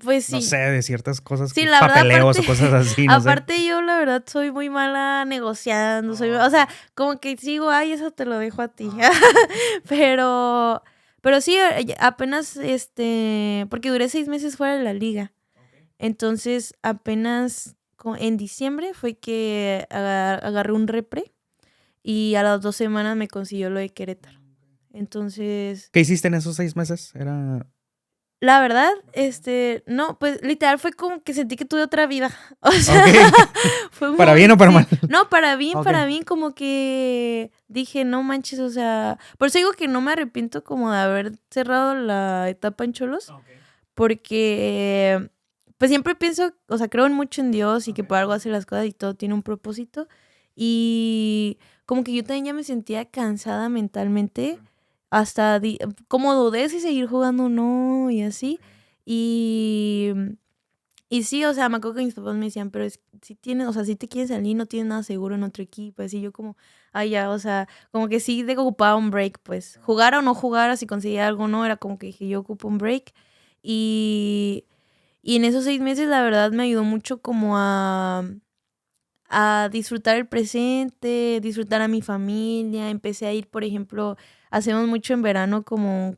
pues no sé, sí. de ciertas cosas, Sí, la verdad, papeleos o cosas así, no sé. aparte yo la verdad soy muy mala negociando, Oh, o ok. sea, como que sigo, ay, eso te lo dejo a ti. Pero, pero sí, apenas, porque duré 6 meses fuera de la liga. Ok. Entonces, apenas en diciembre fue que agarré un repre y a las 2 semanas me consiguió lo de Querétaro. Entonces, ¿Qué hiciste en esos 6 meses? Era... la verdad, no, pues literal fue como que sentí que tuve otra vida. O sea, Ok. fue ¿Para muy, bien o para sí. mal? No, Ok. para bien, como que dije, no manches, o sea, por eso digo que no me arrepiento como de haber cerrado la etapa en Cholos, porque pues siempre pienso, o sea, creo mucho en Dios y que por algo hace las cosas y todo tiene un propósito. Y como que yo también ya me sentía cansada mentalmente, hasta como dudé si seguir jugando o no y así. Y, y sí, o sea, me acuerdo que mis papás me decían, pero si tienes, o sea, si te quieres salir, no tienes nada seguro en otro equipo. Así yo como, ay, ya, o sea, como que sí de ocupaba un break, pues. Jugara o no jugara, si conseguía algo o no, era como que dije, yo ocupo un break. Y, y en esos 6 meses, la verdad, me ayudó mucho como a disfrutar el presente, disfrutar a mi familia. Empecé a ir, por ejemplo, hacemos mucho en verano como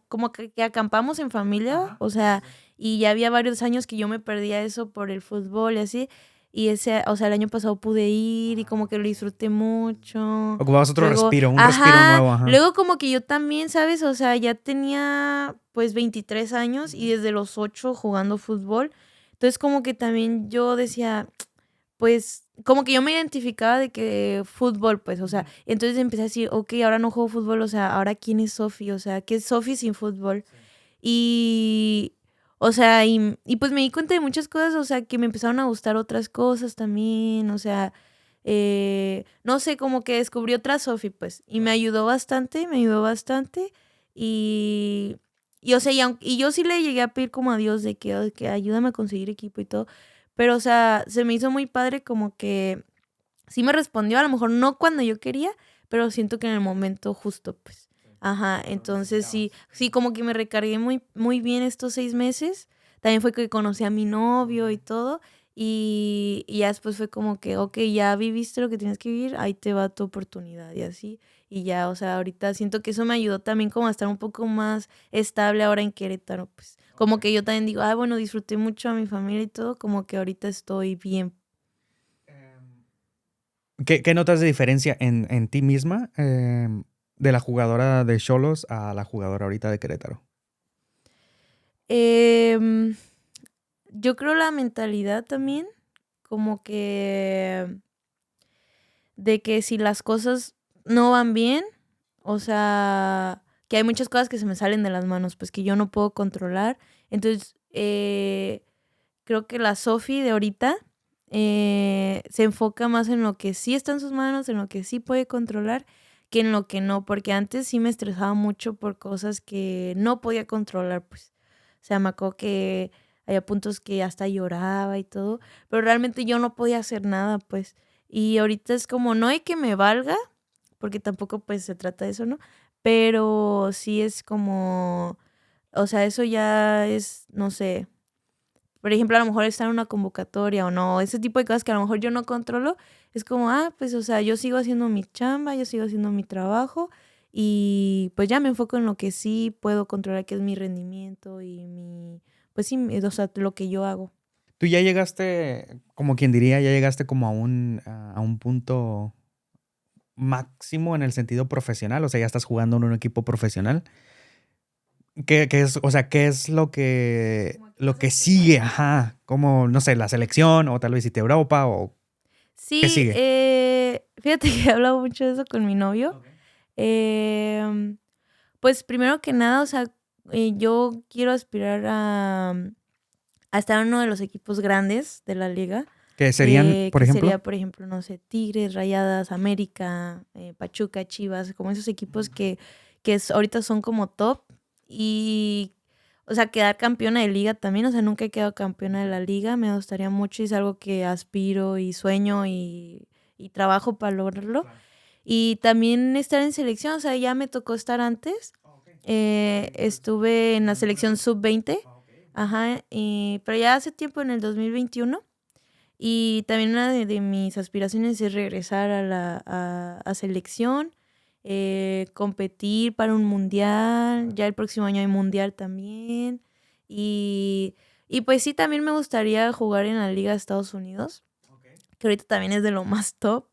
como que acampamos en familia, Ajá. o sea, y ya había varios años que yo me perdía eso por el fútbol y así. Y o sea, el año pasado pude ir y como que lo disfruté mucho. Ocupabas otro Luego, respiro, un respiro ajá, nuevo, ajá. luego como que yo también, ¿sabes? O sea, ya tenía pues 23 años y desde los 8 jugando fútbol. Entonces como que también yo decía, pues, como que yo me identificaba de que fútbol, pues, o sea, entonces empecé a decir, ok, ahora no juego fútbol, o sea, ahora quién es Sofi, o sea, ¿qué es Sofi sin fútbol? Y, o sea, y pues me di cuenta de muchas cosas, o sea, que me empezaron a gustar otras cosas también, o sea, no sé, como que descubrí otra Sofi, pues, y me ayudó bastante, y, o sea, y yo sí le llegué a pedir como a Dios de que ayúdame a conseguir equipo y todo, pero, o sea, se me hizo muy padre como que sí me respondió, a lo mejor no cuando yo quería, pero siento que en el momento justo, pues. Ajá, entonces sí, sí, como que me recargué muy, muy bien estos 6 meses. También fue que conocí a mi novio y todo. Y ya después fue como que, ok, ya viviste lo que tienes que vivir, ahí te va tu oportunidad y así. Y ya, o sea, ahorita siento que eso me ayudó también como a estar un poco más estable ahora en Querétaro, pues. Como que yo también digo, ah, bueno, disfruté mucho a mi familia y todo, como que ahorita estoy bien. ¿Qué notas de diferencia en ti misma de la jugadora de Xolos a la jugadora ahorita de Querétaro? Em, yo creo la mentalidad también, como que de que si las cosas no van bien, o sea, que hay muchas cosas que se me salen de las manos, pues que yo no puedo controlar. Entonces, creo que la Sofi de ahorita se enfoca más en lo que sí está en sus manos, en lo que sí puede controlar, que en lo que no, porque antes sí me estresaba mucho por cosas que no podía controlar, pues. O sea, me acuerdo que había puntos que hasta lloraba y todo, pero realmente yo no podía hacer nada, pues. Y ahorita es como, no hay que me valga, porque tampoco pues se trata de eso, ¿no? Pero sí es como, o sea, eso ya es, no sé, por ejemplo, a lo mejor estar en una convocatoria o no, ese tipo de cosas que a lo mejor yo no controlo, es como, ah, pues, o sea, yo sigo haciendo mi chamba, yo sigo haciendo mi trabajo y pues ya me enfoco en lo que sí puedo controlar, que es mi rendimiento y pues sí, o sea, lo que yo hago. Tú ya llegaste, como quien diría, ya llegaste como a un punto máximo en el sentido profesional, o sea, ya estás jugando en un equipo profesional. ¿Qué es, o sea, qué es lo que sigue? Ajá, como, no sé, la selección o tal vez irte a Europa o qué Sí, sigue. fíjate que he hablado mucho de eso con mi novio. Em, pues primero que nada, o sea, yo quiero aspirar a estar en uno de los equipos grandes de la liga, Que serían, por que ejemplo. sería, por ejemplo, no sé, Tigres, Rayadas, América, Pachuca, Chivas, como esos equipos que ahorita son como top. Y, o sea, quedar campeona de liga también, o sea, nunca he quedado campeona de la liga, me gustaría mucho y es algo que aspiro y sueño y trabajo para lograrlo. Y también estar en selección, o sea, ya me tocó estar antes. Estuve en la selección sub-20, ajá, pero ya hace tiempo, en el 2021. Y también una de mis aspiraciones es regresar a selección, competir para un mundial. Ya el próximo año hay mundial también. Y, Y pues sí, también me gustaría jugar en la Liga de Estados Unidos, que ahorita también es de lo más top.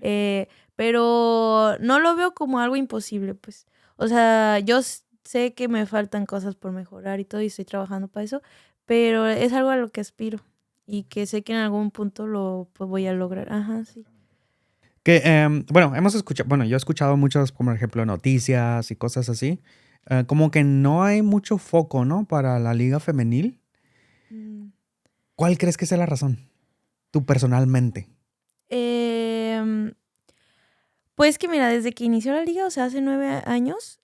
Eh, pero no lo veo como algo imposible, pues. O sea, yo sé que me faltan cosas por mejorar y todo, y estoy trabajando para eso, pero es algo a lo que aspiro y que sé que en algún punto lo pues, voy a lograr. Ajá, sí. Que, bueno, yo he escuchado muchas, como por ejemplo, noticias y cosas así. Como que no hay mucho foco, ¿no? Para la liga femenil. Mm. ¿Cuál crees que sea la razón? Tú personalmente. Em, pues que mira, desde que inició la liga, o sea, hace 9 años,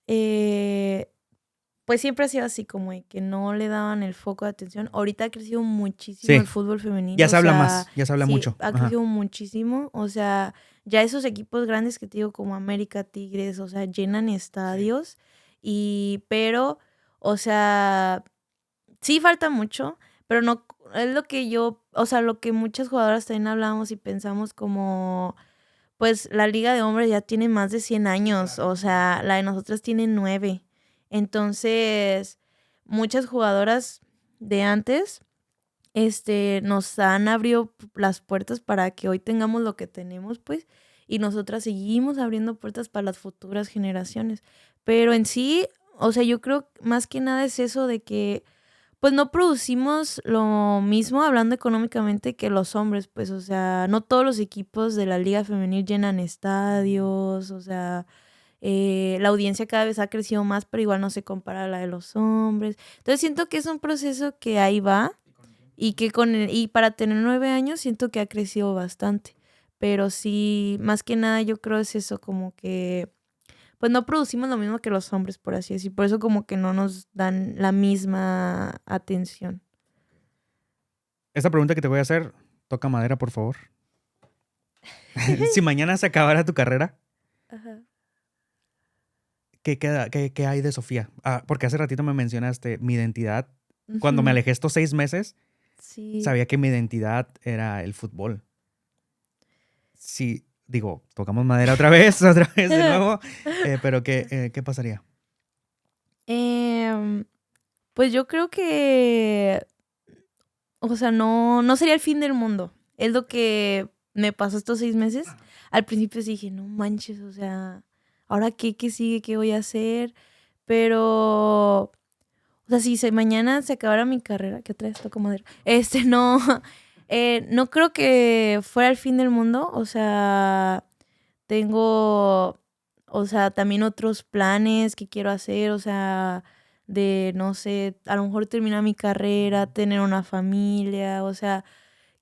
pues siempre ha sido así, como de que no le daban el foco de atención. Ahorita ha crecido muchísimo el Sí, fútbol ya femenil, o se habla sea, más, ya se habla sí, mucho. ha Ajá. crecido muchísimo. O sea, ya esos equipos grandes que te digo, como América, Tigres, o sea, llenan estadios. Pero, o sea, sí falta mucho, pero no, es lo que yo, o sea, lo que muchas jugadoras también hablamos y pensamos como, pues la liga de hombres ya tiene más de 100 años, o sea, la de nosotras tiene 9. Entonces, muchas jugadoras de antes, nos han abrido las puertas para que hoy tengamos lo que tenemos, pues, y nosotras seguimos abriendo puertas para las futuras generaciones. Pero en sí, o sea, yo creo más que nada es eso de que pues no producimos lo mismo hablando económicamente que los hombres, pues, o sea, no todos los equipos de la liga femenil llenan estadios, o sea, la audiencia cada vez ha crecido más, pero igual no se compara a la de los hombres. Entonces siento que es un proceso que ahí va y que y para tener 9 años siento que ha crecido bastante. Pero sí, más que nada yo creo es eso, como que pues no producimos lo mismo que los hombres, por así decir. Por eso como que no nos dan la misma atención. Esta pregunta que te voy a hacer, toca madera, por favor. Si mañana se acabara tu carrera, Ajá. ¿qué hay de Sofía? Porque hace ratito me mencionaste mi identidad. Cuando me Ujú. alejé estos 6 meses, Sí. sabía que mi identidad era el fútbol. Sí, digo, tocamos madera otra vez, otra vez de nuevo. Pero ¿qué pasaría? Em, pues yo creo que, o sea, no sería el fin del mundo. Es lo que me pasó estos 6 meses. Al principio sí dije, no manches, o sea, ¿ahora qué sigue? ¿Qué voy a hacer? Pero, o sea, si mañana se acabara mi carrera, que otra vez toco madera, no, no creo que fuera el fin del mundo. O sea, tengo, o sea, también otros planes que quiero hacer, o sea, de, no sé, a lo mejor terminar mi carrera, tener una familia, o sea,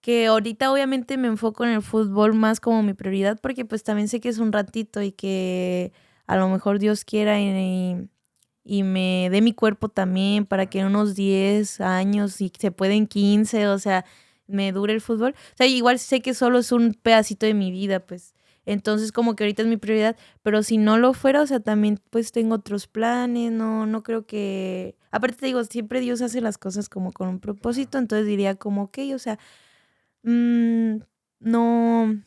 que ahorita obviamente me enfoco en el fútbol más como mi prioridad, porque pues también sé que es un ratito y que a lo mejor Dios quiera y me dé mi cuerpo también para que en unos 10 años, si se pueden 15, o sea, me dure el fútbol. O sea, igual sé que solo es un pedacito de mi vida, pues. Entonces, como que ahorita es mi prioridad, pero si no lo fuera, o sea, también pues tengo otros planes, no creo que... Aparte te digo, siempre Dios hace las cosas como con un propósito, entonces diría como, ok, o sea, mm, no,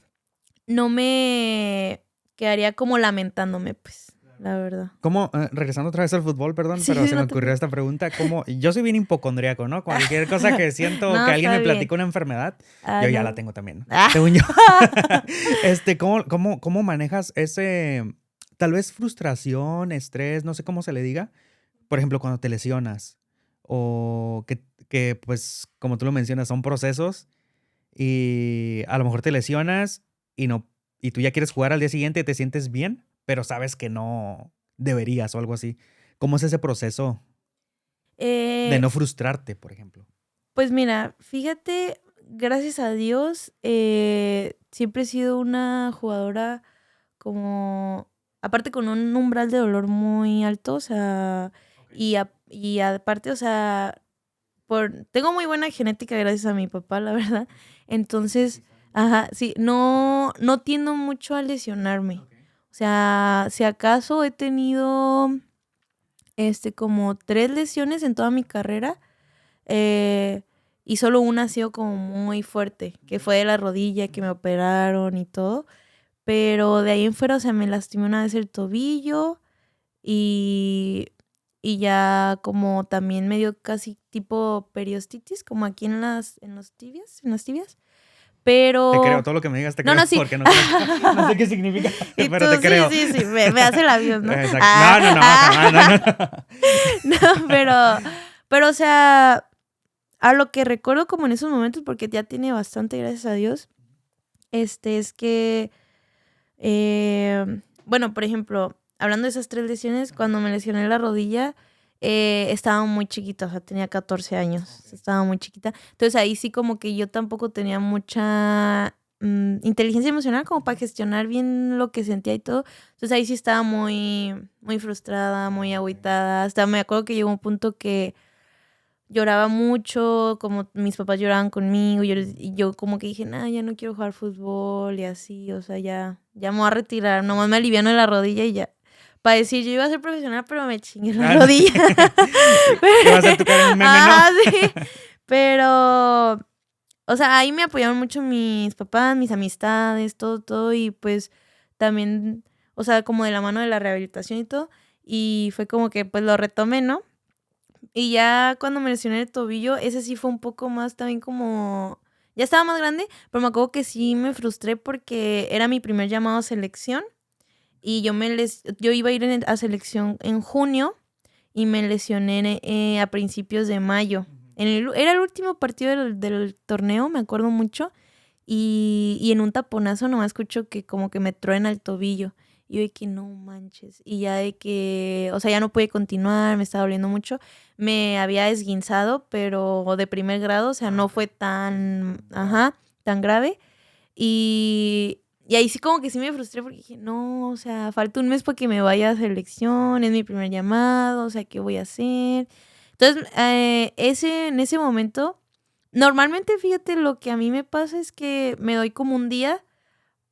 no me quedaría como lamentándome, pues, la verdad. ¿Cómo, regresando otra vez al fútbol, perdón, Sí, pero sí, se me no te ocurrió preocupes. esta pregunta, yo soy bien hipocondríaco, ¿no? Cualquier cosa que siento No, que alguien está me bien. platica una enfermedad, Ah, yo ya la no. tengo también, ¿no? Ah. Según yo. ¿Cómo manejas ese, tal vez frustración, estrés, no sé cómo se le diga? Por ejemplo, cuando te lesionas o que pues, como tú lo mencionas, son procesos y a lo mejor te lesionas y no, y tú ya quieres jugar al día siguiente y te sientes bien, pero sabes que no deberías o algo así. ¿Cómo es ese proceso de Eh, no frustrarte, por ejemplo? pues mira, fíjate, gracias a Dios, siempre he sido una jugadora como, aparte con un umbral de dolor muy alto, o sea, y aparte, o sea, tengo muy buena genética gracias a mi papá, la verdad. Entonces, ajá, sí, no tiendo mucho a lesionarme. O sea, si acaso he tenido, como 3 lesiones en toda mi carrera, eh, y solo una ha sido como muy fuerte, que fue de la rodilla, que me operaron y todo. Pero de ahí en fuera, o sea, me lastimé una vez el tobillo y, y ya como también me dio casi tipo periostitis, como aquí en las tibias. Te creo, Pero todo lo que me digas te no, creo, no, sí. porque no conozco, no sé qué significa, Y tú, pero te sí, creo. sí, sí, me hace labios, ¿no? Exacto. No, no, no, jamás, no, No, pero, o sea, a lo que recuerdo como en esos momentos, porque ya tiene bastante, gracias a Dios, es que, bueno, por ejemplo, hablando de esas 3 lesiones, cuando me lesioné la rodilla, estaba muy chiquita, o sea, tenía 14 años, estaba muy chiquita. Entonces ahí sí como que yo tampoco tenía mucha inteligencia emocional como para gestionar bien lo que sentía y todo. Entonces ahí sí estaba muy, muy frustrada, muy agüitada. Hasta me acuerdo que llegó un punto que lloraba mucho, como mis papás lloraban conmigo, y yo como que dije, nah, ya no quiero jugar fútbol y así, o sea, ya me voy a retirar, nomás me aliviano de la rodilla y ya. Para decir, yo iba a ser profesional, pero me chingué la no. rodilla. Iba a ser tu cara en un meme, ¿no? Ajá, sí. Pero, o sea, ahí me apoyaron mucho mis papás, mis amistades, todo, y pues también, o sea, como de la mano de la rehabilitación y todo, y fue como que pues lo retomé, ¿no? Y ya cuando me lesioné el tobillo, ese sí fue un poco más también como... Ya estaba más grande, pero me acuerdo que sí me frustré porque era mi primer llamado a selección y yo iba a ir a selección en junio y me lesioné a principios de mayo. Era el último partido del torneo, me acuerdo mucho, y en un taponazo nomás escucho que como que me truena el tobillo. Y yo de que no manches. Y ya de que, o sea, ya no pude continuar, me estaba doliendo mucho. Me había esguinzado, pero de primer grado, o sea, no fue tan grave. Y ahí sí como que sí me frustré porque dije, no, o sea, falta un mes para que me vaya a selección, es mi primer llamado, o sea, ¿qué voy a hacer? Entonces, en ese momento, normalmente, fíjate, lo que a mí me pasa es que me doy como un día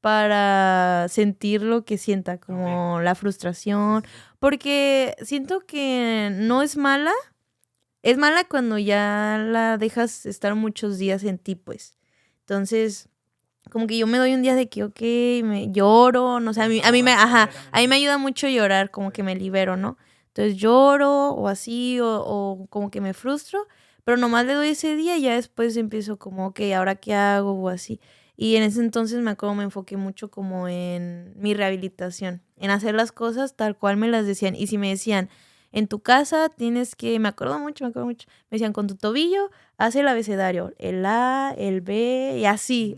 para sentir lo que sienta, como la frustración, porque siento que no es mala cuando ya la dejas estar muchos días en ti, pues. Entonces, como que yo me doy un día de que, ok, me lloro, no sé, a mí me ayuda mucho llorar, como que me libero, ¿no? Entonces lloro o así, o como que me frustro, pero nomás le doy ese día y ya después empiezo como, ok, ¿ahora qué hago? O así. Y en ese entonces me acuerdo, me enfoqué mucho como en mi rehabilitación, en hacer las cosas tal cual me las decían. Y si me decían, en tu casa tienes que, me acuerdo mucho, me decían, con tu tobillo hace el abecedario, el A, el B, y así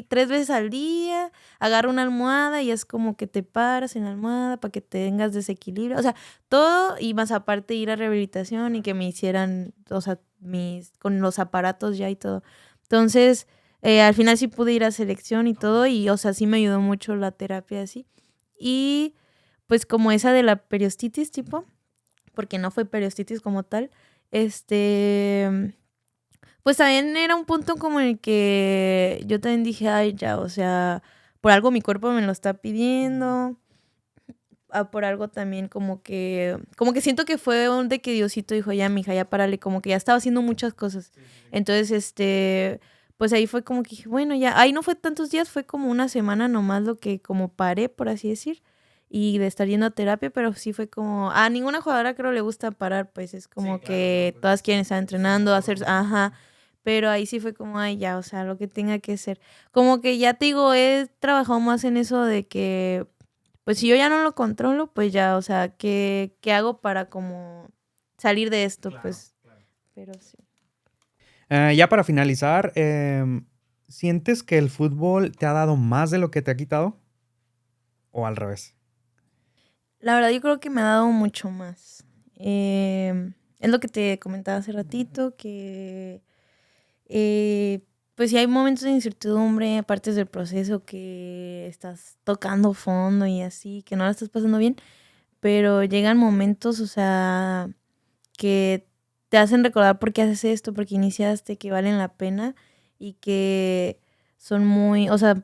3 veces al día, agarra una almohada y es como que te paras en la almohada para que tengas desequilibrio, o sea, todo, y más aparte ir a rehabilitación y que me hicieran, o sea, con los aparatos ya y todo. Entonces, al final sí pude ir a selección y todo, y, o sea, sí me ayudó mucho la terapia así. Y, pues, como esa de la periostitis, tipo, porque no fue periostitis como tal, pues también era un punto como en el que yo también dije, ay, ya, o sea, por algo mi cuerpo me lo está pidiendo, por algo también como que siento que fue un de que Diosito dijo, ya, mija, ya párale, como que ya estaba haciendo muchas cosas. Entonces, pues ahí fue como que dije, bueno, ya, ahí no fue tantos días, fue como una semana nomás lo que como paré, por así decir, y de estar yendo a terapia, pero sí fue como, a ninguna jugadora creo le gusta parar, pues es como que todas quieren estar entrenando, ajá, pero ahí sí fue como, ay, ya, o sea, lo que tenga que ser. Como que ya te digo, he trabajado más en eso de que pues si yo ya no lo controlo, pues ya, o sea, ¿qué hago para como salir de esto? Pues, pero sí. Ya para finalizar, ¿sientes que el fútbol te ha dado más de lo que te ha quitado? ¿O al revés? La verdad, yo creo que me ha dado mucho más. Es lo que te comentaba hace ratito, que eh, pues sí hay momentos de incertidumbre, partes del proceso que estás tocando fondo y así, que no la estás pasando bien, pero llegan momentos, o sea, que te hacen recordar por qué haces esto, por qué iniciaste, que valen la pena y que son muy, o sea,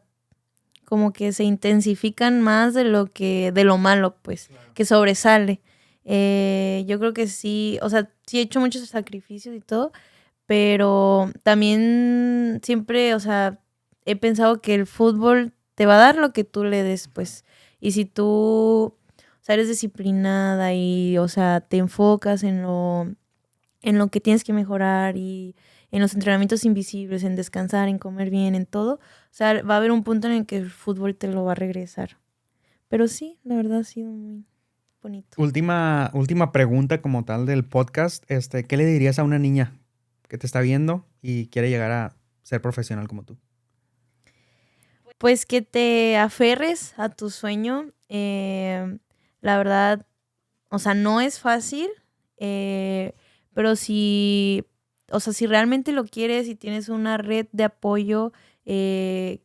como que se intensifican más de lo malo, pues, que sobresale. Yo creo que sí, o sea, sí he hecho muchos sacrificios y todo, pero también siempre, o sea, he pensado que el fútbol te va a dar lo que tú le des, pues. Y si tú, o sea, eres disciplinada y, o sea, te enfocas en lo que tienes que mejorar y en los entrenamientos invisibles, en descansar, en comer bien, en todo, o sea, va a haber un punto en el que el fútbol te lo va a regresar. Pero sí, la verdad ha sido muy bonito. Última pregunta como tal del podcast. ¿Qué le dirías a una niña que te está viendo y quiere llegar a ser profesional como tú? Pues que te aferres a tu sueño. La verdad, o sea, no es fácil, pero si, o sea, si realmente lo quieres y tienes una red de apoyo, eh,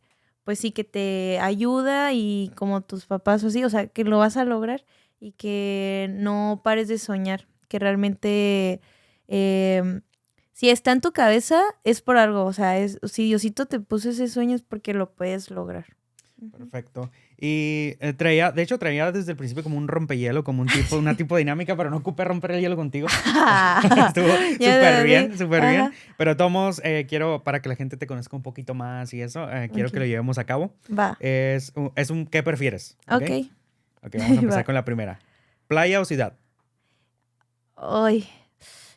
pues sí que te ayuda y como tus papás o así, o sea, que lo vas a lograr y que no pares de soñar, que realmente eh, si está en tu cabeza es por algo, o sea, si Diosito te puso ese sueño es porque lo puedes lograr. Ujú. Perfecto. Y de hecho traía desde el principio como un rompehielo, como una tipo dinámica, pero no ocupé romper el hielo contigo. Estuvo Ya súper sé, bien, súper bien. ajá, Pero tomos, quiero, para que la gente te conozca un poquito más y eso, quiero que lo ok, llevemos a cabo. va, Es un ¿qué prefieres? ¿Ok? ok, Ok, vamos a empezar va. con la primera. ¿Playa o ciudad? Ay,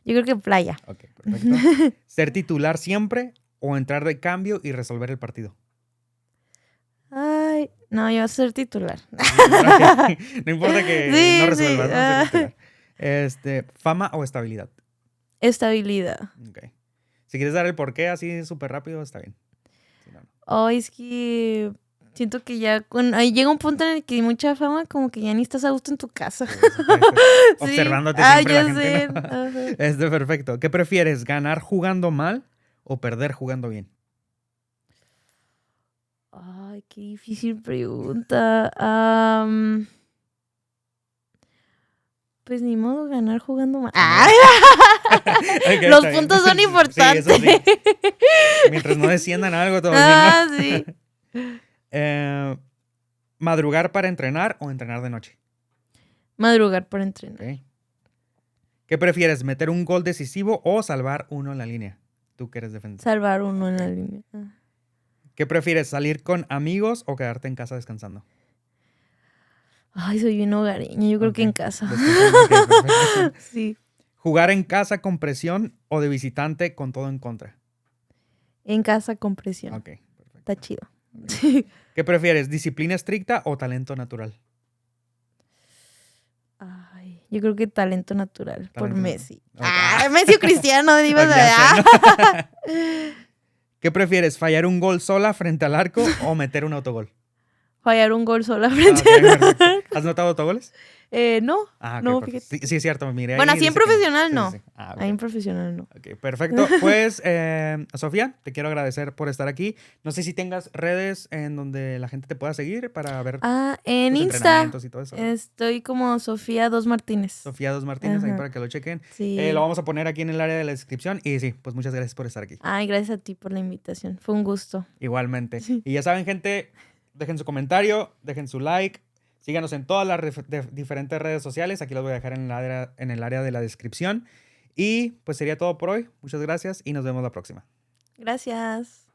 yo creo que playa. Ok, perfecto. ¿Ser titular siempre o entrar de cambio y resolver el partido? Ay, no, yo voy a ser titular. Ser titular, ok. No importa que no Sí, sí. resuelvas, ¿no? Ser titular. ¿Fama o estabilidad? Estabilidad. Ok. Si quieres dar el porqué así súper rápido, está bien. Si no, no. Ay, es que siento que ya ahí llega un punto en el que hay mucha fama, como que ya ni estás a gusto en tu casa. Sí, exacto. Sí, Observándote siempre la ya gente, ¿no? sé. Ajá. Perfecto. ¿Qué prefieres, ganar jugando mal o perder jugando bien? Ay, qué difícil pregunta. Pues ni modo ganar jugando mal. Ni modo. ¡Ay! Ok, Los está bien. puntos son Sí, eso importantes. sí. Mientras no desciendan algo, todo bien, ¿no? Ah, sí. Eh, ¿Madrugar para entrenar o entrenar de noche? Madrugar por entrenar. Ok. ¿Qué prefieres, meter un gol decisivo o salvar uno en la línea? Tú que eres defensa. Salvar uno en Ok. la línea. Ah. ¿Qué prefieres, salir con amigos o quedarte en casa descansando? Ay, soy bien hogareña. Yo creo Ok. que en casa. Descansando, ok, perfecto. Sí. ¿Jugar en casa con presión o de visitante con todo en contra? En casa con presión. Ok, Está perfecto. chido. Ok. ¿Qué prefieres, disciplina estricta o talento natural? Ay, yo creo que talento natural por Talento natural. Messi. Ok. Ah, Messi o Cristiano, ibas Ok, ya sé, a ¿no? ver. ¿Qué prefieres, fallar un gol sola frente al arco o meter un autogol? Fallar un gol sola Ah, frente ok, al perfecto. arco. ¿Has notado autogoles? No, Ah, ok, no, perfecto. fíjate. Sí, sí, es cierto, miré Bueno, ahí y así en dice que no. profesional Sí, sí, no. sí. Ah, Ahí ok. en profesional no. Ok, perfecto. Pues, Sofía, te quiero agradecer por estar aquí. No sé si tengas redes en donde la gente te pueda seguir para ver Ah, en tus Insta entrenamientos y todo eso. estoy como Sofía Dos Martínez. Sofía Dos Martínez, ahí Ajá, para que lo chequen. Lo sí. vamos a poner aquí en el área de la descripción. Y sí, pues muchas gracias por estar aquí. Ay, gracias a ti por la invitación. Fue un gusto. Igualmente. Sí. Y ya saben, gente, dejen su comentario, dejen su like. Síganos en todas las diferentes redes sociales. Aquí los voy a dejar en el área de la descripción. Y pues sería todo por hoy. Muchas gracias y nos vemos la próxima. Gracias.